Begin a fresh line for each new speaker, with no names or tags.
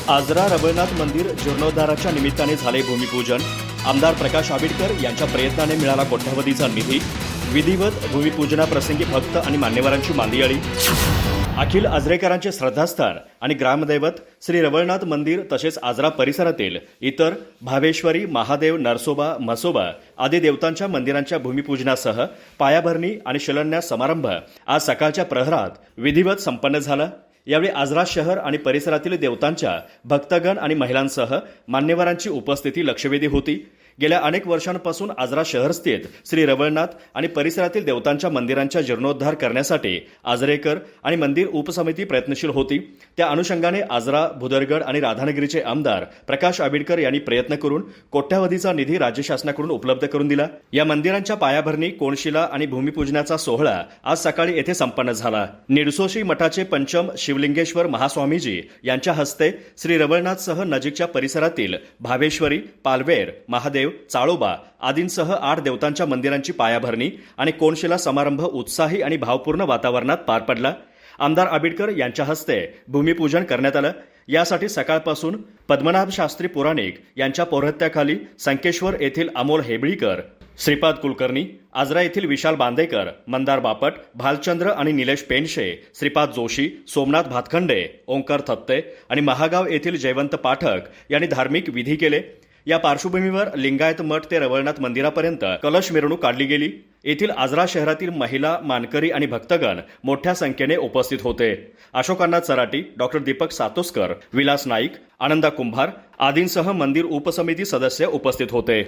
आजरा रवळनाथ मंदिर जीर्णोद्धाराच्या निमित्ताने झाले भूमिपूजन। आमदार प्रकाश आबिडकर यांच्या प्रयत्नाने मिळाला कोट्यवधीचा निधी। विधिवत भूमिपूजनाप्रसंगी भक्त आणि मान्यवरांची मांदियाळी। अखिल आजरेकरांचे श्रद्धास्थान आणि ग्रामदैवत श्री रवळनाथ मंदिर तसेच आजरा परिसरातील इतर भावेश्वरी, महादेव, नरसोबा, म्हसोबा आदी देवतांच्या मंदिरांच्या भूमिपूजनासह पायाभरणी आणि शिलान्यास समारंभ आज सकाळच्या प्रहरात विधिवत संपन्न झाला। यावेळी आजरा शहर आणि परिसरातील देवतांच्या भक्तगण आणि महिलांसह मान्यवरांची उपस्थिती लक्षवेधी होती। गेल्या अनेक वर्षांपासून आजरा शहरस्थित श्री रवळनाथ आणि परिसरातील देवतांच्या मंदिरांचा जीर्णोद्धार करण्यासाठी आजरेकर आणि मंदिर उपसमिती प्रयत्नशील होती। त्या अनुषंगाने आजरा, भुदरगड आणि राधानगरीचे आमदार प्रकाश आबिडकर यांनी प्रयत्न करून कोट्यवधीचा निधी राज्य शासनाकडून उपलब्ध करून दिला। या मंदिरांच्या पायाभरणी, कोनशिला आणि भूमिपूजनाचा सोहळा आज सकाळी येथे संपन्न झाला। निडसोशी मठाचे पंचम शिवलिंगेश्वर महास्वामीजी यांच्या हस्ते श्री रवळनाथसह नजीकच्या परिसरातील भावेश्वरी, पालवेर, महादेव, चाळोबा आदींसह 8 देवतांच्या मंदिरांची पायाभरणी आणि कोनशिला समारंभ उत्साही आणि भावपूर्ण वातावरणात पार पडला। आमदार आबिडकर यांच्या हस्ते भूमिपूजन करण्यात आलं। यासाठी सकाळपासून पद्मनाभ शास्त्री पुराणिक यांच्या पौरोहित्याखाली संकेश्वर येथील अमोल हेबळीकर, श्रीपाद कुलकर्णी, आजरा येथील विशाल बांदेकर, मंदार बापट, भालचंद्र आणि निलेश पेंडशे, श्रीपाद जोशी, सोमनाथ भातखंडे, ओंकार थत्ते आणि महागाव येथील जयवंत पाठक यांनी धार्मिक विधी केले। या पार्श्वभूमीवर लिंगायत मठ ते रवळनाथ मंदिरापर्यंत कलश मिरवणूक काढली गेली। येथील आजरा शहरातील महिला, मानकरी आणि भक्तगण मोठ्या संख्येने उपस्थित होते। अशोकांना चराटी, डॉक्टर दीपक सातोस्कर, विलास नाईक, आनंदा कुंभार आदींसह मंदिर उपसमिती सदस्य उपस्थित होते।